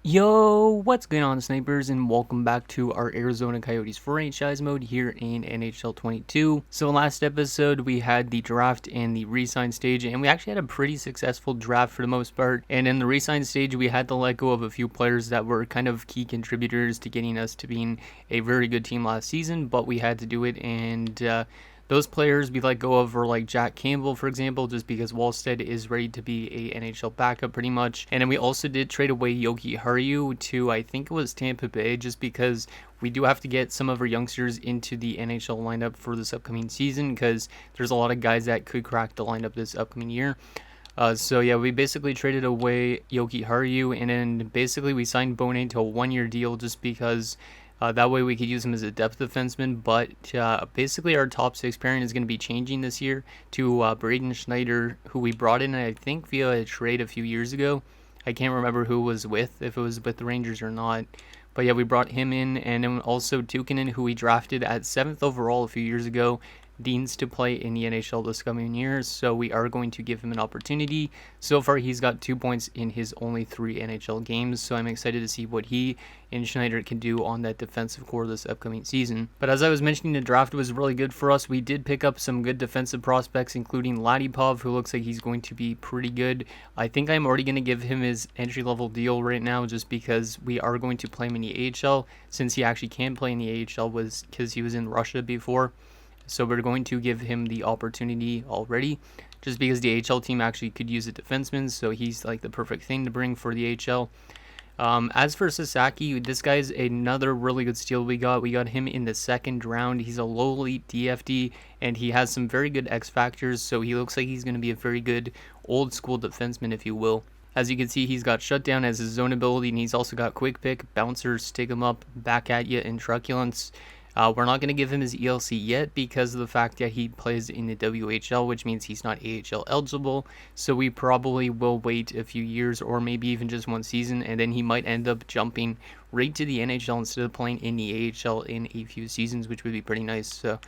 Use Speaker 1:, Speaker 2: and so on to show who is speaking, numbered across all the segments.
Speaker 1: Yo, what's going on, snipers, and welcome back to our Arizona Coyotes franchise mode here in NHL 22. So last episode we had the draft and the re-sign stage, and we actually had a pretty successful draft for the most part. And in the re-sign stage, we had to let go of a few players that were kind of key contributors to getting us to being a very good team last season, but we had to do it, and those players we let go of were like Jack Campbell, for example, just because Wallstead is ready to be a NHL backup pretty much. And then we also did trade away Yoki Haru to, I think it was Tampa Bay, just because we do have to get some of our youngsters into the NHL lineup for this upcoming season, because there's a lot of guys that could crack the lineup this upcoming year. So yeah, we basically traded away Yoki Haru, and then basically we signed Bonet to a 1-year deal just because that way we could use him as a depth defenseman. But basically our top 6 pairing is going to be changing this year to Braden Schneider, who we brought in, I think, via a trade a few years ago. I can't remember who it was with, if it was with the Rangers or not. But yeah, we brought him in, and then also Tukinen, who we drafted at 7th overall a few years ago, needs to play in the NHL this coming year, so we are going to give him an opportunity. So far, he's got 2 points in his only 3 NHL games, so I'm excited to see what he and Schneider can do on that defensive core this upcoming season. But as I was mentioning, the draft was really good for us. We did pick up some good defensive prospects, including Ladipov, who looks like he's going to be pretty good. I think I'm already going to give him his entry-level deal right now, just because we are going to play him in the AHL, since he actually can play in the AHL because he was in Russia before. So we're going to give him the opportunity already, just because the AHL team actually could use a defenseman, so he's like the perfect thing to bring for the AHL. As for Sasaki, this guy's another really good steal we got. We got him in the 2nd round. He's a low elite DFD, and he has some very good X factors, so he looks like he's going to be a very good old school defenseman, if you will. As you can see, he's got shutdown as his zone ability, and he's also got quick pick, bouncer, stick him up, back at you, and truculence. We're not going to give him his ELC yet because of the fact that he plays in the WHL, which means he's not AHL eligible. So we probably will wait a few years, or maybe even just 1 season, and then he might end up jumping right to the NHL instead of playing in the AHL in a few seasons, which would be pretty nice. So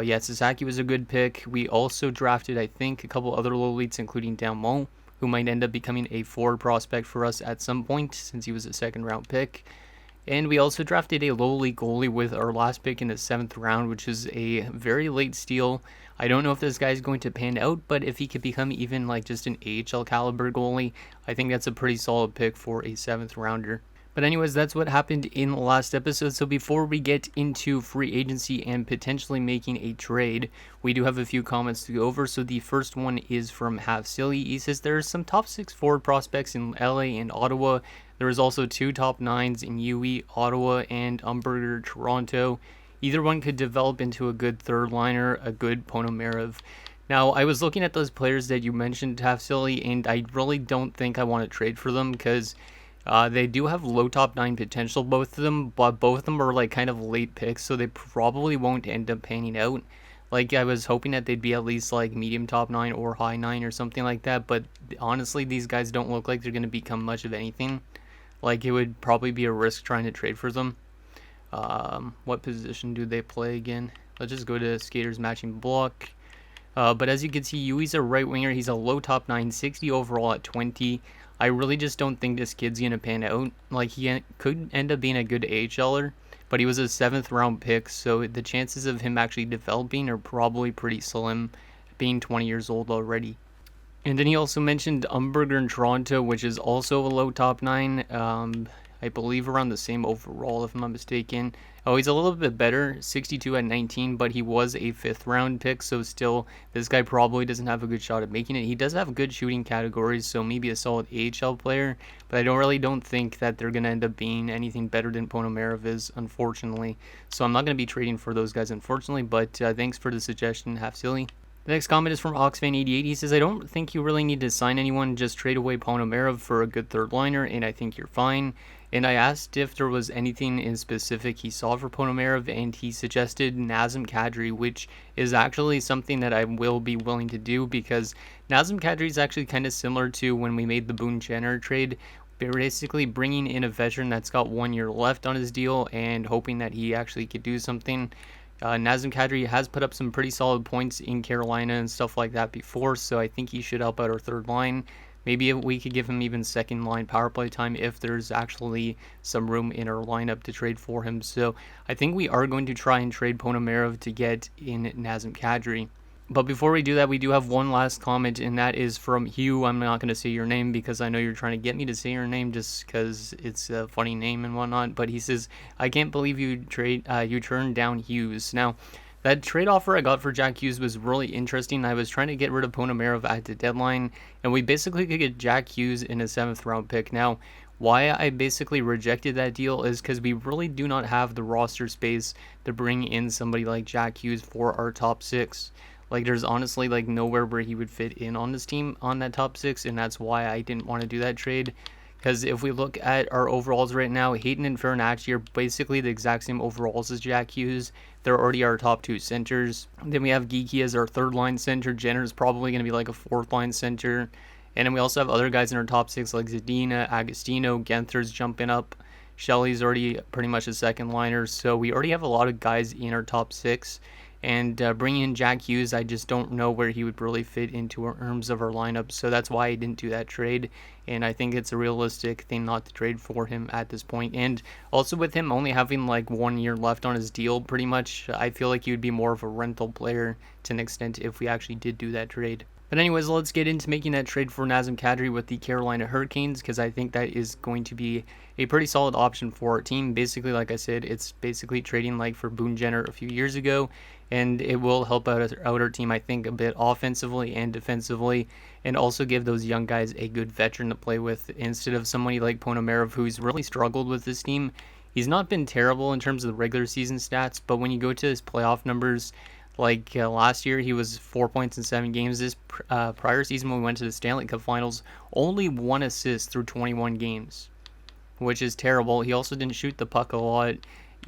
Speaker 1: yeah, Sasaki was a good pick. We also drafted, I think, a couple other low elites, including Dalmont, who might end up becoming a forward prospect for us at some point, since he was a 2nd round pick. And we also drafted a lowly goalie with our last pick in the 7th round, which is a very late steal. I don't know if this guy's going to pan out, but if he could become even like just an AHL caliber goalie, I think that's a pretty solid pick for a 7th rounder. But anyways, that's what happened in the last episode. So before we get into free agency and potentially making a trade, we do have a few comments to go over. So the first one is from Half Silly. He says there are some top 6 forward prospects in LA and Ottawa. There is also 2 top 9s in UE, Ottawa, and Umberger, Toronto. Either one could develop into a good third liner, a good Ponomarev. Now, I was looking at those players that you mentioned, Half Silly, and I really don't think I want to trade for them because they do have low top 9 potential, both of them, but both of them are like kind of late picks, so they probably won't end up panning out. Like, I was hoping that they'd be at least like medium top 9 or high 9 or something like that, but honestly, these guys don't look like they're going to become much of anything. Like, it would probably be a risk trying to trade for them. What position do they play again? Let's just go to skaters matching block. But as you can see, Yui's a right winger. He's a low top 9, 60 overall at 20. I really just don't think this kid's going to pan out. Like, he could end up being a good AHLer, but he was a 7th round pick, so the chances of him actually developing are probably pretty slim, being 20 years old already. And then he also mentioned Umberger in Toronto, which is also a low top 9. I believe around the same overall, if I'm not mistaken. Oh, he's a little bit better, 62 at 19, but he was a 5th round pick, so still, this guy probably doesn't have a good shot at making it. He does have good shooting categories, so maybe a solid AHL player, but I don't think that they're going to end up being anything better than Ponomarev is, unfortunately. So I'm not going to be trading for those guys, unfortunately, but thanks for the suggestion, Half Silly. The next comment is from Oxfan88. He says, I don't think you really need to sign anyone, just trade away Ponomarev for a good third liner, and I think you're fine. And I asked if there was anything in specific he saw for Ponomarev, and he suggested Nazem Kadri, which is actually something that I will be willing to do, because Nazem Kadri is actually kind of similar to when we made the Boone Jenner trade. Basically bringing in a veteran that's got 1 year left on his deal and hoping that he actually could do something. Nazem Kadri has put up some pretty solid points in Carolina and stuff like that before, so I think he should help out our third line. Maybe we could give him even second line power play time if there's actually some room in our lineup to trade for him. So I think we are going to try and trade Ponomarev to get in Nazem Kadri. But before we do that, we do have one last comment, and that is from Hugh. I'm not going to say your name because I know you're trying to get me to say your name just because it's a funny name and whatnot. But he says, "I can't believe you turned down Hughes." Now, that trade offer I got for Jack Hughes was really interesting. I was trying to get rid of Ponomarev at the deadline, and we basically could get Jack Hughes in a 7th round pick. Now, why I basically rejected that deal is because we really do not have the roster space to bring in somebody like Jack Hughes for our top 6. Like, there's honestly, like, nowhere where he would fit in on this team on that top 6, and that's why I didn't want to do that trade. Because if we look at our overalls right now, Hayton and Farinacci are basically the exact same overalls as Jack Hughes. They're already our top 2 centers. Then we have Geeky as our 3rd-line center. Jenner's probably going to be like a 4th-line center. And then we also have other guys in our top 6 like Zadina, Agostino, Genther's jumping up. Shelley's already pretty much a 2nd-liner. So we already have a lot of guys in our top 6. And bringing in Jack Hughes, I just don't know where he would really fit into our terms of our lineup. So that's why I didn't do that trade. And I think it's a realistic thing not to trade for him at this point. And also with him only having like 1 year left on his deal, pretty much, I feel like he would be more of a rental player to an extent if we actually did do that trade. But anyways, let's get into making that trade for Nazem Kadri with the Carolina Hurricanes, because I think that is going to be a pretty solid option for our team. Basically, like I said, it's basically trading like for Boone Jenner a few years ago, and it will help out our team, I think, a bit offensively and defensively, and also give those young guys a good veteran to play with instead of somebody like Ponomarev, who's really struggled with this team. He's not been terrible in terms of the regular season stats, but when you go to his playoff numbers, like last year, he was 4 points in 7 games. This prior season, when we went to the Stanley Cup Finals, only 1 assist through 21 games, which is terrible. He also didn't shoot the puck a lot,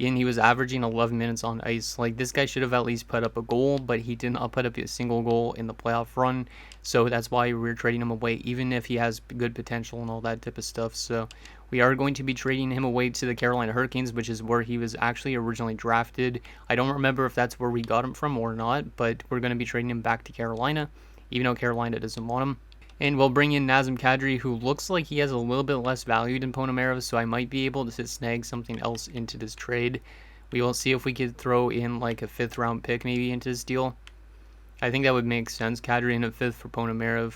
Speaker 1: and he was averaging 11 minutes on ice. Like, this guy should have at least put up a goal, but he did not put up a single goal in the playoff run. So that's why we're trading him away, even if he has good potential and all that type of stuff. So we are going to be trading him away to the Carolina Hurricanes, which is where he was actually originally drafted. I don't remember if that's where we got him from or not, but we're going to be trading him back to Carolina, even though Carolina doesn't want him. And we'll bring in Nazem Kadri, who looks like he has a little bit less value than Ponomarev, so I might be able to snag something else into this trade. We will see if we could throw in like a 5th round pick maybe into this deal. I think that would make sense. Kadri in a 5th for Ponomarev.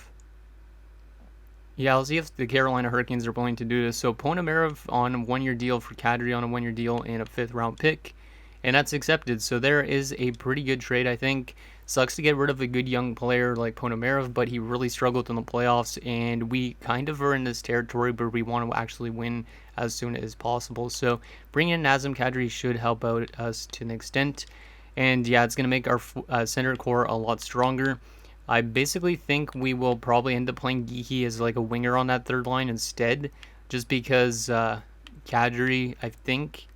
Speaker 1: Yeah, I'll see if the Carolina Hurricanes are willing to do this. So Ponomarev on a 1 year deal for Kadri on a 1 year deal and a 5th round pick. And that's accepted. So there is a pretty good trade, I think. Sucks to get rid of a good young player like Ponomarev, but he really struggled in the playoffs, and we kind of are in this territory where we want to actually win as soon as possible. So bringing in Nazem Kadri should help out us to an extent. And yeah, it's going to make our center core a lot stronger. I basically think we will probably end up playing Geeky as like a winger on that 3rd line instead, just because Kadri, I think...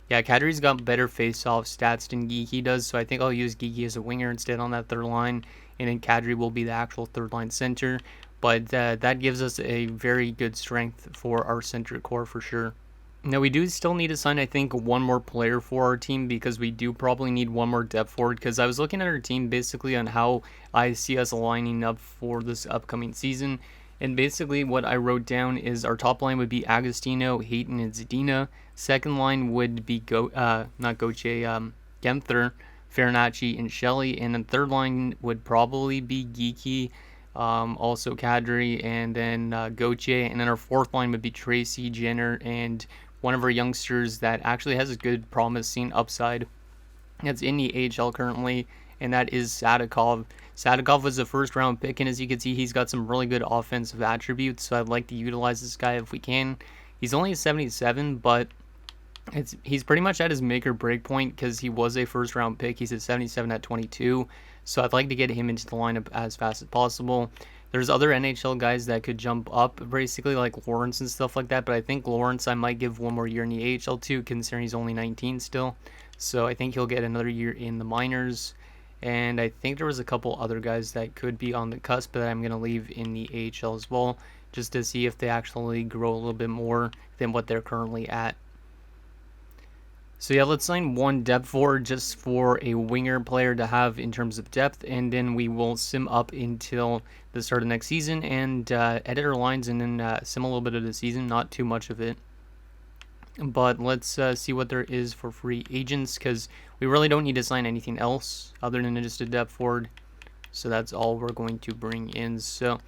Speaker 1: Yeah, Kadri's got better face-off stats than Geeky does, so I think I'll use Geeky as a winger instead on that 3rd line, and then Kadri will be the actual 3rd line center. But that gives us a very good strength for our center core for sure. Now, we do still need to sign, I think, 1 more player for our team, because we do probably need 1 more depth forward, because I was looking at our team basically on how I see us lining up for this upcoming season. And basically what I wrote down is our top line would be Agostino, Hayton, and Zadina. 2nd line would be Genther, Farinacci, and Shelley. And then 3rd line would probably be Geeky, also Kadri, and then Gauthier. And then our 4th line would be Tracy, Jenner, and one of our youngsters that actually has a good promising upside that's in the AHL currently, and that is Sadikov. Sadikov was a 1st round pick, and as you can see, he's got some really good offensive attributes, so I'd like to utilize this guy if we can. He's only a 77, but he's pretty much at his make or break point because he was a 1st round pick. He's at 77 at 22, so I'd like to get him into the lineup as fast as possible. There's other NHL guys that could jump up, basically like Lawrence and stuff like that, but I think Lawrence I might give 1 more year in the AHL too, considering he's only 19 still. So I think he'll get another year in the minors. And I think there was a couple other guys that could be on the cusp that I'm going to leave in the AHL as well, just to see if they actually grow a little bit more than what they're currently at. So yeah, let's sign one depth forward just for a winger player to have in terms of depth, and then we will sim up until the start of next season and edit our lines and then sim a little bit of the season, not too much of it. But let's see what there is for free agents, because we really don't need to sign anything else other than just a depth forward. So that's all we're going to bring in. So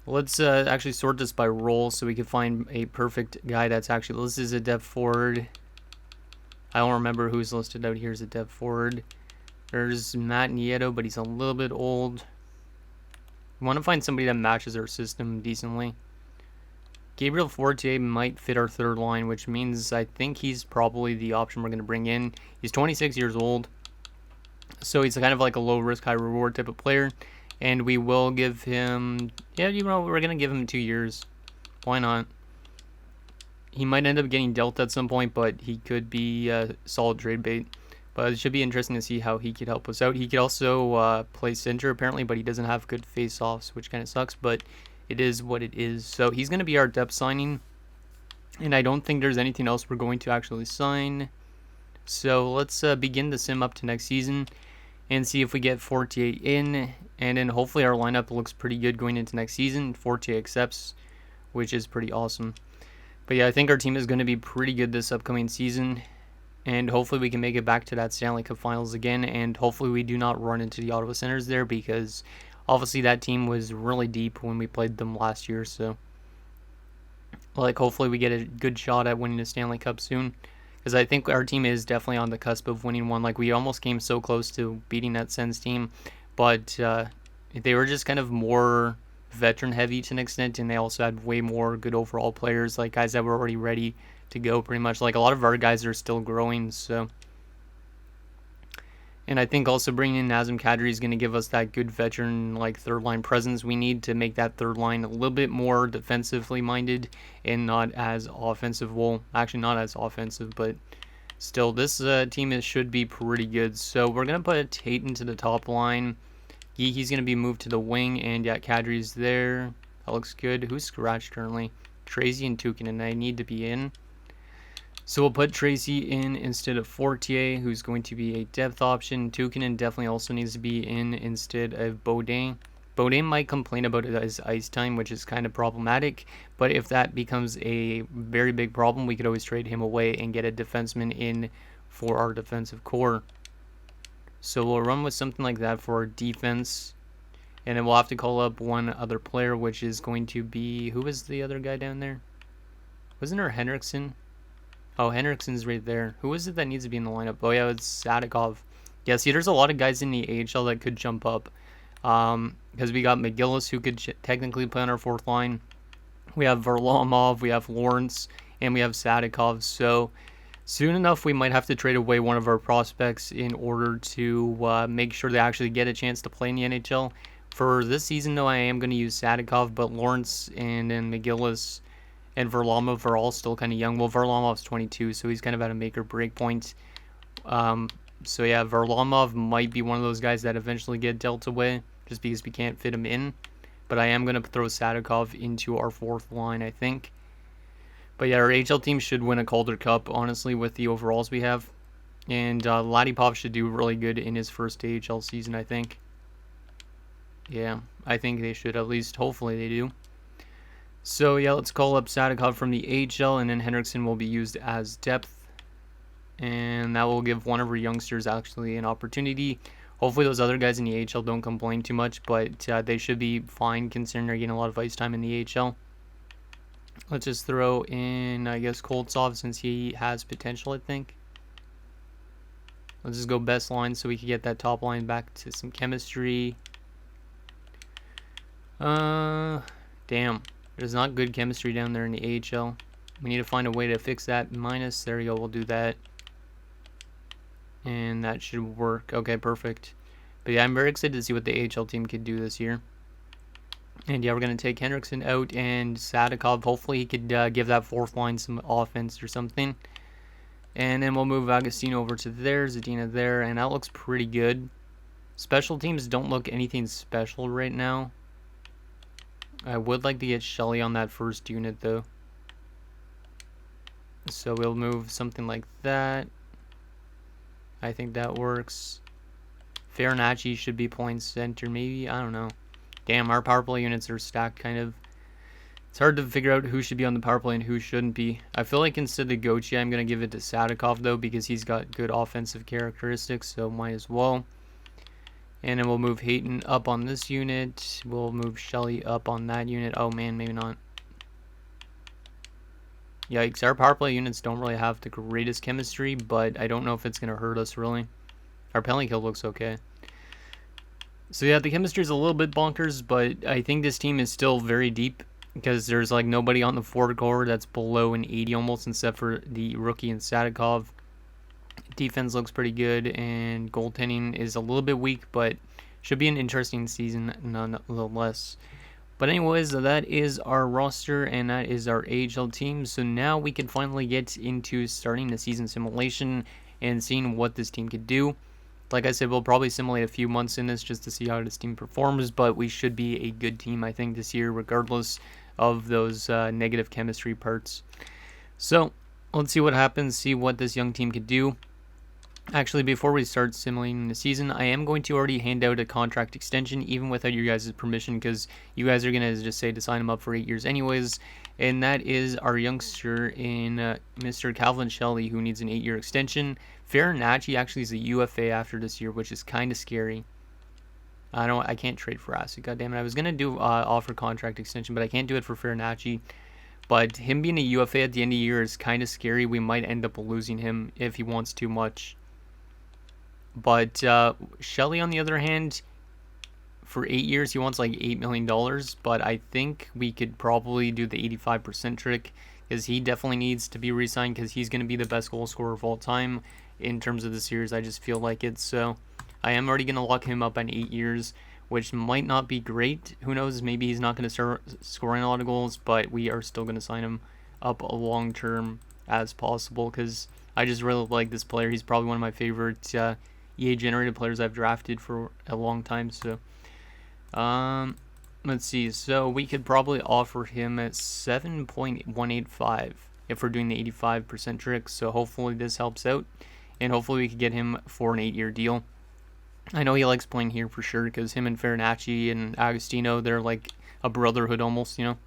Speaker 1: let's actually sort this by role so we can find a perfect guy that's actually listed as a depth forward. I don't remember who's listed out here as a depth forward. There's Matt Nieto, but he's a little bit old. We want to find somebody that matches our system decently. Gabriel Fortier might fit our third line, which means I think he's probably the option we're going to bring in. He's 26 years old, so he's kind of like a low risk, high reward type of player. And we will give him, yeah, we're going to give him 2 years. Why not? He might end up getting dealt at some point, but he could be a solid trade bait. But it should be interesting to see how he could help us out. He could also play center apparently, but he doesn't have good face-offs, which kind of sucks, but it is what it is. So he's going to be our depth signing, and I don't think there's anything else we're going to actually sign. So let's begin the sim up to next season and see if we get Fortier in, and then hopefully our lineup looks pretty good going into next season. Fortier accepts, which is pretty awesome. But yeah, I think our team is going to be pretty good this upcoming season, and hopefully we can make it back to that Stanley Cup Finals again, and hopefully we do not run into the Ottawa Senators there, because obviously that team was really deep when we played them last year. So like, hopefully we get a good shot at winning the Stanley Cup soon, because I think our team is definitely on the cusp of winning one. Like, we almost came so close to beating that Sens team, but they were just kind of more veteran heavy to an extent, and they also had way more good overall players, like guys that were already ready to go pretty much. Like, a lot of our guys are still growing. So, and I think also bringing in Nazem Kadri is going to give us that good veteran, like, third line presence we need to make that third line a little bit more defensively minded and not as offensive. Well, actually not as offensive, but still, this team should be pretty good. So we're going to put Tate into the top line. He's going to be moved to the wing, and yeah, Kadri's there. That looks good. Who's scratched currently? Tracy and Tukin, and they need to be in. So we'll put Tracy in instead of Fortier, who's going to be a depth option. Tukinen definitely also needs to be in instead of Baudin. Baudin might complain about his ice time, which is kind of problematic, but if that becomes a very big problem, we could always trade him away and get a defenseman in for our defensive core. So we'll run with something like that for our defense. And then we'll have to call up one other player, which is going to be... Who was the other guy down there? Wasn't there Henriksen? Oh, Henriksen's right there. Who is it that needs to be in the lineup? Oh, yeah, it's Sadikov. Yeah, see, there's a lot of guys in the AHL that could jump up. Because we got McGillis, who could technically play on our fourth line. We have Varlamov, we have Lawrence, and we have Sadikov. So soon enough, we might have to trade away one of our prospects in order to make sure they actually get a chance to play in the NHL. For this season, though, I am going to use Sadikov, but Lawrence and then McGillis and Varlamov are all still kind of young. Well, Varlamov's 22, so he's kind of at a make or break point. So yeah, Varlamov might be one of those guys that eventually get dealt away, just because we can't fit him in. But I am going to throw Sadikov into our fourth line, I think. But yeah, our AHL team should win a Calder Cup, honestly, with the overalls we have. And Ladipov should do really good in his first AHL season, I think. Yeah, I think they should, at least. Hopefully they do. So yeah, let's call up Sadikov from the AHL, and then Henriksen will be used as depth. And that will give one of our youngsters actually an opportunity. Hopefully those other guys in the AHL don't complain too much, but they should be fine considering they're getting a lot of ice time in the AHL. Let's just throw in, I guess, Koltsov, since he has potential, I think. Let's just go best line so we can get that top line back to some chemistry. Damn. There's not good chemistry down there in the AHL. We need to find a way to fix that. Minus, there we go, we'll do that. And that should work. Okay, perfect. But yeah, I'm very excited to see what the AHL team could do this year. And yeah, we're going to take Henriksen out, and Sadikov, hopefully he could give that fourth line some offense or something. And then we'll move Agostino over to there, Zadina there, and that looks pretty good. Special teams don't look anything special right now. I would like to get Shelley on that first unit, though. So we'll move something like that. I think that works. Farinacci should be playing center, maybe. I don't know. Damn, our power play units are stacked kind of. It's hard to figure out who should be on the power play and who shouldn't be. I feel like instead of Gochi, I'm going to give it to Sadikov, though, because he's got good offensive characteristics, so might as well. And then we'll move Hayton up on this unit. We'll move Shelley up on that unit. Oh, man, maybe not. Yikes, our power play units don't really have the greatest chemistry, but I don't know if it's going to hurt us, really. Our penalty kill looks okay. So yeah, the chemistry is a little bit bonkers, but I think this team is still very deep because there's like nobody on the forward core that's below an 80 almost, except for the rookie and Sadikov. Defense looks pretty good, and goaltending is a little bit weak, but should be an interesting season nonetheless. But anyways, that is our roster, and that is our AHL team. So now we can finally get into starting the season simulation and seeing what this team could do. Like I said, we'll probably simulate a few months in this just to see how this team performs, but we should be a good team, I think, this year, regardless of those negative chemistry parts. So let's see what happens, see what this young team could do. Actually, before we start simulating the season, I am going to already hand out a contract extension, even without your guys' permission, because you guys are going to just say to sign him up for 8 years anyways. And that is our youngster in Mr. Calvin Shelley, who needs an 8-year extension. Farinacci actually is a UFA after this year, which is kind of scary. I can't trade for Acid, goddammit. I was going to do offer contract extension, but I can't do it for Farinacci. But him being a UFA at the end of the year is kind of scary. We might end up losing him if he wants too much. But Shelley, on the other hand, for 8 years, he wants like $8 million. But I think we could probably do the 85% trick, because he definitely needs to be re-signed, because he's going to be the best goal scorer of all time in terms of the series. I just feel like it. So I am already going to lock him up on 8 years, which might not be great. Who knows? Maybe he's not going to start scoring a lot of goals, but we are still going to sign him up long term as possible, because I just really like this player. He's probably one of my favorite EA generated players I've drafted for a long time. So let's see. So we could probably offer him at 7.185 if we're doing the 85% trick. So hopefully this helps out, and hopefully we could get him for an 8-year deal. I know he likes playing here for sure, because him and Farinacci and Agostino, they're like a brotherhood almost, you know.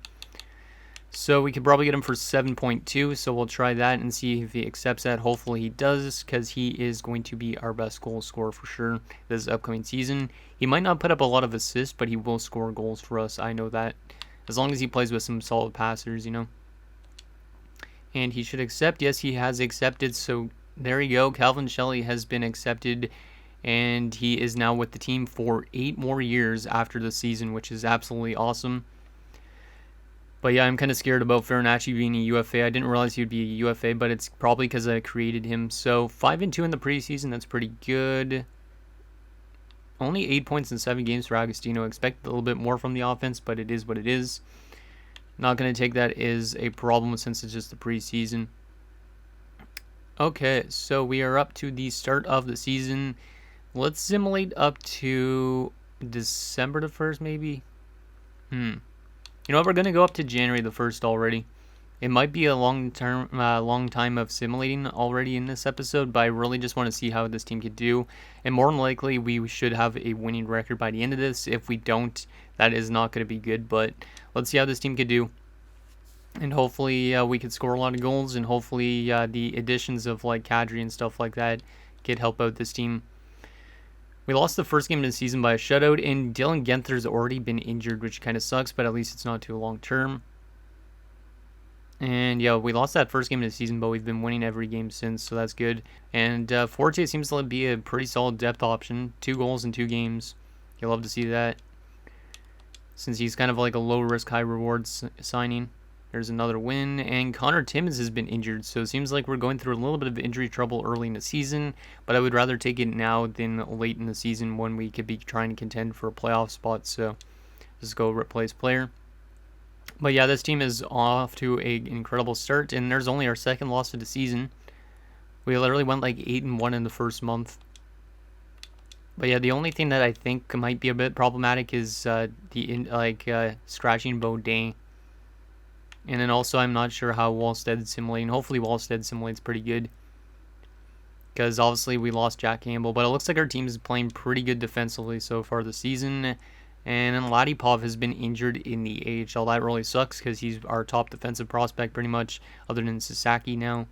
Speaker 1: So we could probably get him for 7.2, so we'll try that and see if he accepts that. Hopefully he does, because he is going to be our best goal scorer for sure this upcoming season. He might not put up a lot of assists, but he will score goals for us. I know that. As long as he plays with some solid passers, you know. And he should accept. Yes, he has accepted, so there you go. Calvin Shelley has been accepted, and he is now with the team for 8 more years after the season, which is absolutely awesome. But yeah, I'm kind of scared about Farinacci being a UFA. I didn't realize he would be a UFA, but it's probably because I created him. So 5-2 in the preseason, that's pretty good. Only 8 points in 7 games for Agostino. Expect a little bit more from the offense, but it is what it is. Not going to take that as a problem since it's just the preseason. Okay, so we are up to the start of the season. Let's simulate up to December the 1st, maybe? You know what, we're going to go up to January the 1st already. It might be a long time of simulating already in this episode, but I really just want to see how this team could do. And more than likely, we should have a winning record by the end of this. If we don't, that is not going to be good, but let's see how this team could do. And hopefully we could score a lot of goals, and hopefully the additions of like Kadri and stuff like that could help out this team. We lost the first game of the season by a shutout, and Dylan Genther's already been injured, which kind of sucks, but at least it's not too long term. And yeah, we lost that first game of the season, but we've been winning every game since, so that's good. And Forte seems to be a pretty solid depth option. 2 goals in 2 games. You'll love to see that, since he's kind of like a low-risk, high-reward signing. There's another win, and Connor Timmins has been injured, so it seems like we're going through a little bit of injury trouble early in the season, but I would rather take it now than late in the season when we could be trying to contend for a playoff spot, so just go replace player. But yeah, this team is off to an incredible start, and there's only our 2nd loss of the season. We literally went like 8-1 in the first month. But yeah, the only thing that I think might be a bit problematic is scratching Baudin. And then also, I'm not sure how Wallstead's simulating. Hopefully Wallstead simulates pretty good, because obviously we lost Jack Campbell, but it looks like our team is playing pretty good defensively so far this season. And Ladipov has been injured in the AHL. That really sucks because he's our top defensive prospect pretty much, other than Sasaki now.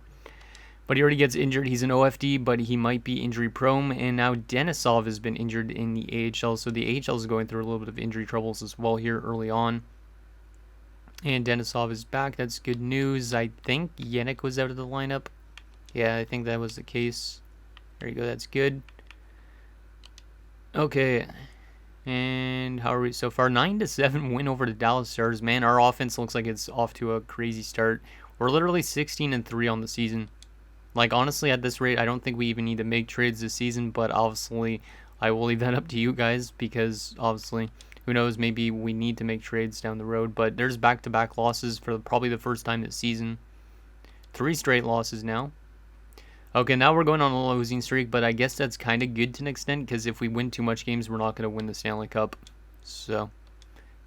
Speaker 1: But he already gets injured. He's an OFD, but he might be injury prone. And now Denisov has been injured in the AHL, so the AHL is going through a little bit of injury troubles as well here early on. And Denisov is back. That's good news. I think Yannick was out of the lineup. Yeah, I think that was the case. There you go. That's good. Okay. And how are we so far? 9-7 win over the Dallas Stars. Man, our offense looks like it's off to a crazy start. We're literally 16-3 on the season. Like, honestly, at this rate, I don't think we even need to make trades this season. But obviously, I will leave that up to you guys because obviously, who knows, maybe we need to make trades down the road. But there's back-to-back losses for probably the first time this season. 3 straight losses now. Okay, now we're going on a losing streak, but I guess that's kind of good to an extent because if we win too much games, we're not going to win the Stanley Cup. So,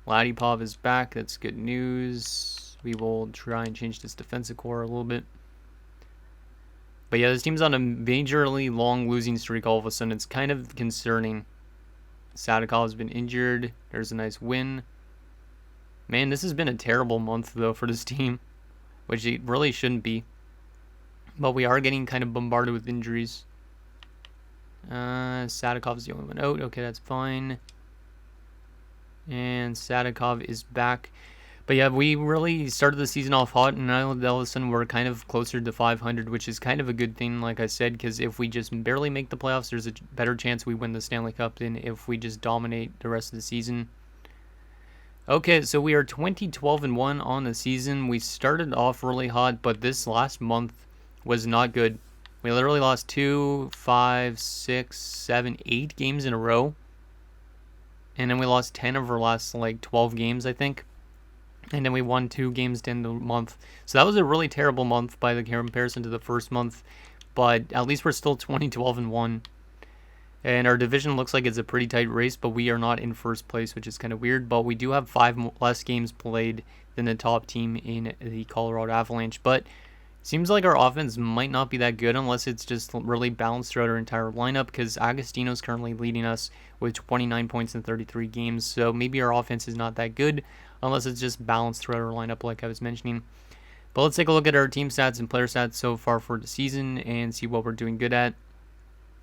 Speaker 1: Ladipov is back. That's good news. We will try and change this defensive core a little bit. But yeah, this team's on a majorly long losing streak all of a sudden. It's kind of concerning. Sadikov has been injured. There's a nice win. Man, this has been a terrible month, though, for this team, which it really shouldn't be. But we are getting kind of bombarded with injuries. Sadikov is the only one out. Okay, that's fine. And Sadikov is back. But yeah, we really started the season off hot, and now all of a sudden we're kind of closer to 500, which is kind of a good thing, like I said, because if we just barely make the playoffs, there's a better chance we win the Stanley Cup than if we just dominate the rest of the season. Okay, so we are 20-12-1 on the season. We started off really hot, but this last month was not good. We literally lost 2, 5, 6, 7, 8 games in a row. And then we lost 10 of our last 12 games, I think. And then we won 2 games to end the month. So that was a really terrible month by the comparison to the first month. But at least we're still 20-12-1. And our division looks like it's a pretty tight race, but we are not in first place, which is kind of weird. But we do have 5 less games played than the top team in the Colorado Avalanche. But seems like our offense might not be that good unless it's just really balanced throughout our entire lineup, because Agostino's currently leading us with 29 points in 33 games. So maybe our offense is not that good unless it's just balanced throughout our lineup like I was mentioning. But let's take a look at our team stats and player stats so far for the season and see what we're doing good at.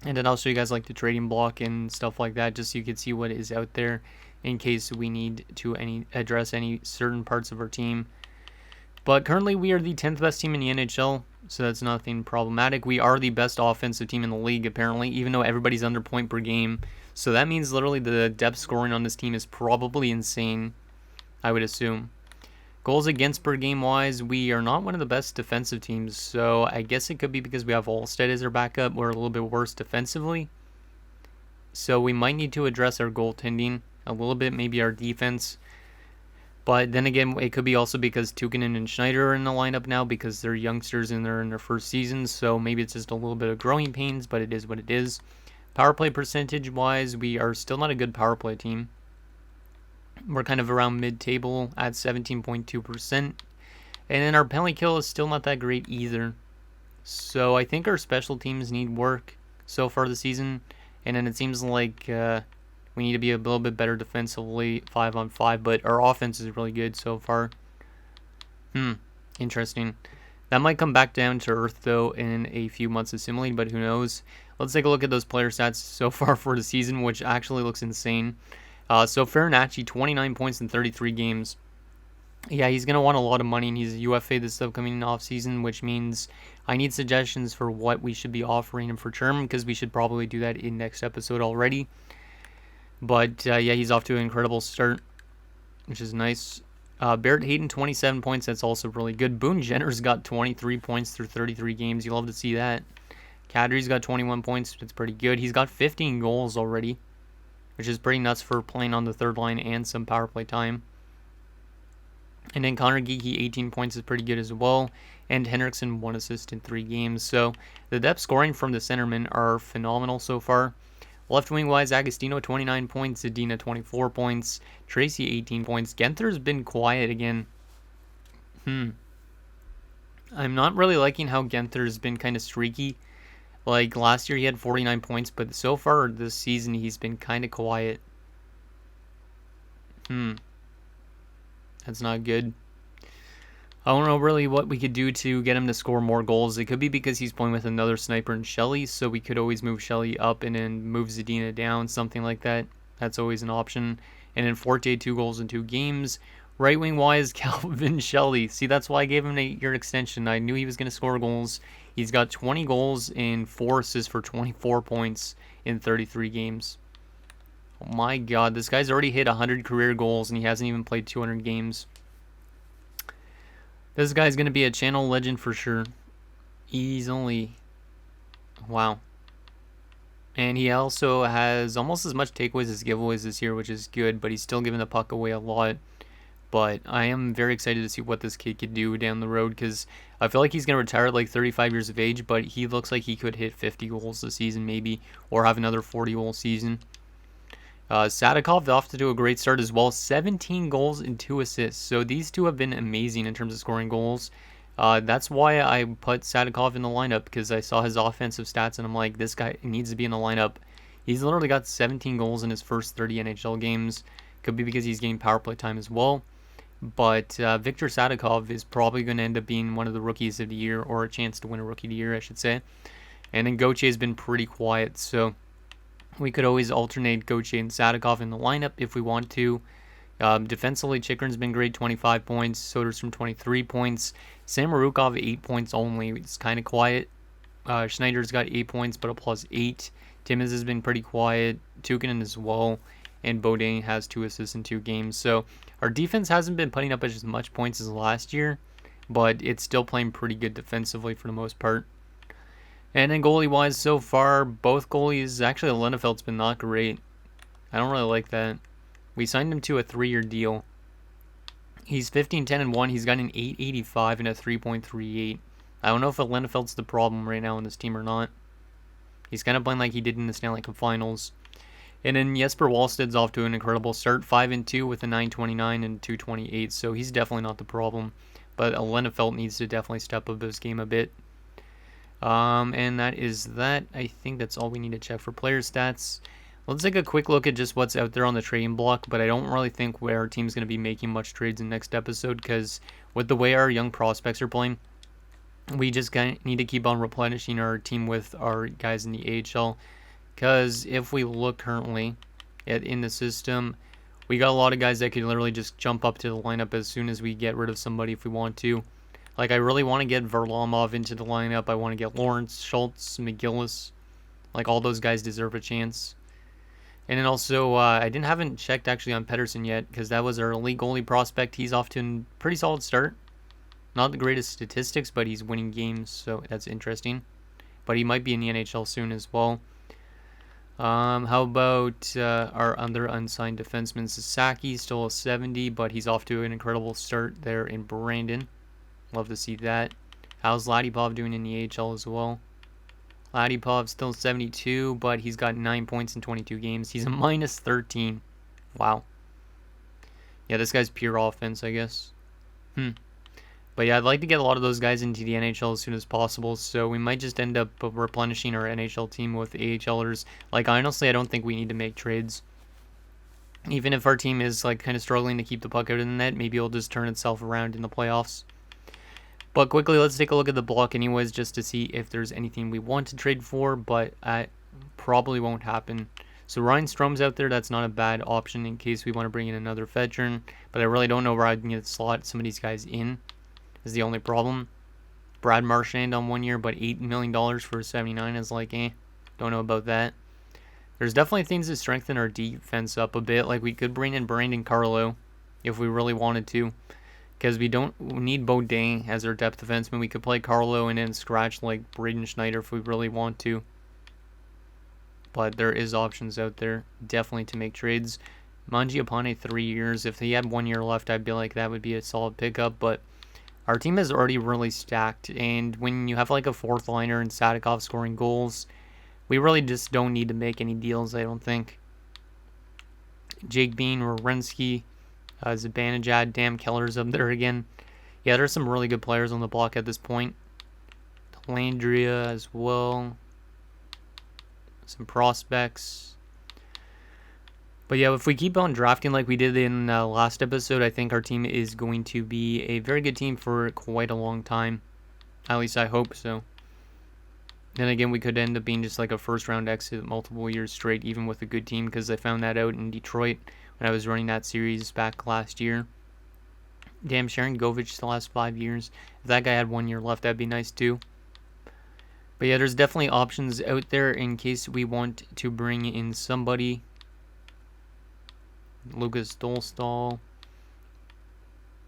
Speaker 1: And then I'll show you guys the trading block and stuff like that, just so you can see what is out there in case we need to address any certain parts of our team. But currently we are the 10th best team in the NHL, so that's nothing problematic. We are the best offensive team in the league, apparently, even though everybody's under point per game. So that means literally the depth scoring on this team is probably insane, I would assume. Goals against per game wise, we are not one of the best defensive teams, so I guess it could be because we have Allsted as our backup. We're a little bit worse defensively. So we might need to address our goaltending a little bit, maybe our defense. But then again, it could be also because Tukinen and Schneider are in the lineup now because they're youngsters and they're in their first season. So maybe it's just a little bit of growing pains, but it is what it is. Power play percentage wise, we are still not a good power play team. We're kind of around mid-table at 17.2%. And then our penalty kill is still not that great either. So I think our special teams need work so far this season. And then it seems like we need to be a little bit better defensively, 5-on-5, but our offense is really good so far. Interesting. That might come back down to earth, though, in a few months of simulating, but who knows. Let's take a look at those player stats so far for the season, which actually looks insane. So Farinacci, 29 points in 33 games. Yeah, he's going to want a lot of money, and he's a UFA this upcoming offseason, which means I need suggestions for what we should be offering him for term, because we should probably do that in next episode already. But, yeah, he's off to an incredible start, which is nice. Barrett Hayton, 27 points. That's also really good. Boone Jenner's got 23 points through 33 games. You love to see that. Kadri's got 21 points. That's pretty good. He's got 15 goals already, which is pretty nuts for playing on the third line and some power play time. And then Connor Geekie, 18 points is pretty good as well. And Henriksen, 1 assist in 3 games. So the depth scoring from the centermen are phenomenal so far. Left wing wise, Agostino 29 points, Zadina 24 points, Tracy 18 points. Genther's been quiet again. I'm not really liking how Genther's been kind of streaky. Like, last year he had 49 points, but so far this season he's been kind of quiet. That's not good. I don't know really what we could do to get him to score more goals. It could be because he's playing with another sniper in Shelley, so we could always move Shelley up and then move Zadina down, something like that. That's always an option. And then Forte, 2 goals in 2 games. Right wing wise, Calvin Shelley. See, that's why I gave him an 8-year extension. I knew he was going to score goals. He's got 20 goals and 4 assists for 24 points in 33 games. Oh my god, this guy's already hit 100 career goals and he hasn't even played 200 games. This guy's going to be a channel legend for sure. He's only... Wow. And he also has almost as much takeaways as giveaways this year, which is good, but he's still giving the puck away a lot. But I am very excited to see what this kid could do down the road, because I feel like he's going to retire at like 35 years of age, but he looks like he could hit 50 goals this season maybe, or have another 40-goal season. Sadikov off to do a great start as well. 17 goals and 2 assists. So these two have been amazing in terms of scoring goals. That's why I put Sadikov in the lineup, because I saw his offensive stats and I'm like, this guy needs to be in the lineup. He's literally got 17 goals in his first 30 NHL games. Could be because he's getting power play time as well. But Victor Sadikov is probably going to end up being one of the rookies of the year, or a chance to win a rookie of the year, I should say. And then Gauthier has been pretty quiet, so we could always alternate Gauthier and Sadikov in the lineup if we want to. Defensively, Chikrin's been great, 25 points. Soderstrom, 23 points. Samorukov, 8 points only. It's kind of quiet. Schneider's got 8 points, but a +8. Timmins has been pretty quiet. Tukinen as well. And Baudin has 2 assists in 2 games. So our defense hasn't been putting up as much points as last year, but it's still playing pretty good defensively for the most part. And then goalie-wise, so far, both goalies, actually Lennefeld's been not great. I don't really like that. We signed him to a 3-year deal. He's 15-10-1. He's got an 8.85 and a 3.38. I don't know if Lennefeld's the problem right now in this team or not. He's kind of playing like he did in the Stanley Cup Finals. And then Jesper Wallsted's off to an incredible start, 5-2 with a 9.29 and 2.28. So he's definitely not the problem. But Lennefeld needs to definitely step up his game a bit. And that is that. I think that's all we need to check for player stats. Let's take a quick look at just what's out there on the trading block, but I don't really think where our team's going to be making much trades in the next episode, because with the way our young prospects are playing, we just need to keep on replenishing our team with our guys in the AHL, because if we look currently in the system, we got a lot of guys that could literally just jump up to the lineup as soon as we get rid of somebody if we want to. Like, I really want to get Varlamov into the lineup. I want to get Lawrence, Schultz, McGillis. Like, all those guys deserve a chance. And then also, I haven't checked actually on Pedersen yet, because that was our elite goalie prospect. He's off to a pretty solid start. Not the greatest statistics, but he's winning games, so that's interesting. But he might be in the NHL soon as well. How about our other unsigned defenseman, Sasaki, still a 70, but he's off to an incredible start there in Brandon. Love to see that. How's Ladipov doing in the AHL as well? Ladipov still 72, but he's got 9 points in 22 games. He's a -13. Wow. Yeah, this guy's pure offense, I guess. But yeah, I'd like to get a lot of those guys into the NHL as soon as possible, so we might just end up replenishing our NHL team with AHLers. Like, honestly, I don't think we need to make trades. Even if our team is like kind of struggling to keep the puck out of the net, maybe it'll just turn itself around in the playoffs. But quickly, let's take a look at the block anyways, just to see if there's anything we want to trade for, but it probably won't happen. So Ryan Strom's out there. That's not a bad option in case we want to bring in another veteran, but I really don't know where I can slot some of these guys in, is the only problem. Brad Marchand on 1 year, but $8 million for 79 is like, don't know about that. There's definitely things to strengthen our defense up a bit. Like, we could bring in Brandon Carlo if we really wanted to, because we don't need Baudin as our depth defenseman. We could play Carlo and then scratch like Braden Schneider if we really want to. But there is options out there, definitely, to make trades. Mangiapane, 3 years. If he had 1 year left, I'd be like, that would be a solid pickup. But our team is already really stacked, and when you have like a fourth liner and Sadikov scoring goals, we really just don't need to make any deals, I don't think. Jake Bean, Werenski, Zibanejad, damn, Keller's up there again. Yeah, there's some really good players on the block at this point. Landria as well. some prospects. But yeah, if we keep on drafting like we did in last episode, I think our team is going to be a very good team for quite a long time. At least I hope so. Then again, we could end up being just like a first round exit multiple years straight, even with a good team, because I found that out in Detroit when I was running that series back last year. Damn, Sharon Govich the last 5 years. If that guy had 1 year left, that'd be nice too. But yeah, there's definitely options out there in case we want to bring in somebody. Lucas Dolstall.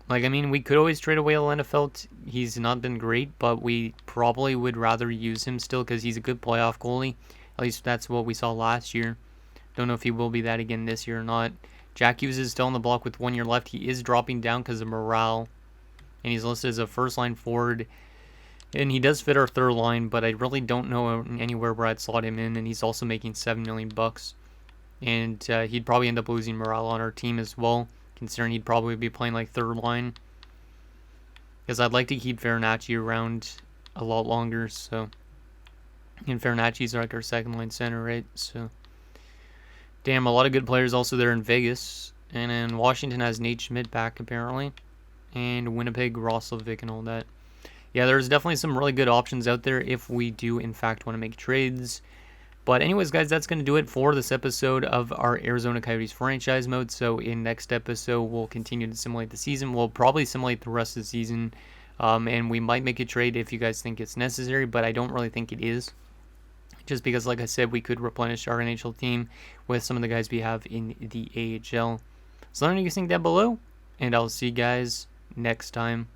Speaker 1: Like, I mean, we could always trade away Lenefeld. He's not been great, but we probably would rather use him still because he's a good playoff goalie. At least that's what we saw last year. Don't know if he will be that again this year or not. Jack Hughes is still on the block with 1 year left. He is dropping down because of morale. And he's listed as a first-line forward. And he does fit our third line, but I really don't know anywhere where I'd slot him in. And he's also making $7 million. And he'd probably end up losing morale on our team as well, considering he'd probably be playing like third line. Because I'd like to keep Farinacci around a lot longer, so. And Farinacci's like our second line center, right? So. Damn, a lot of good players also there in Vegas. And then Washington has Nate Schmidt back, apparently. And Winnipeg, Roslovic, and all that. Yeah, there's definitely some really good options out there if we do, in fact, want to make trades. But anyways, guys, that's going to do it for this episode of our Arizona Coyotes franchise mode. So in next episode, we'll continue to simulate the season. We'll probably simulate the rest of the season. And we might make a trade if you guys think it's necessary, but I don't really think it is. Just because, like I said, we could replenish our NHL team with some of the guys we have in the AHL. So let me know what you think down below, and I'll see you guys next time.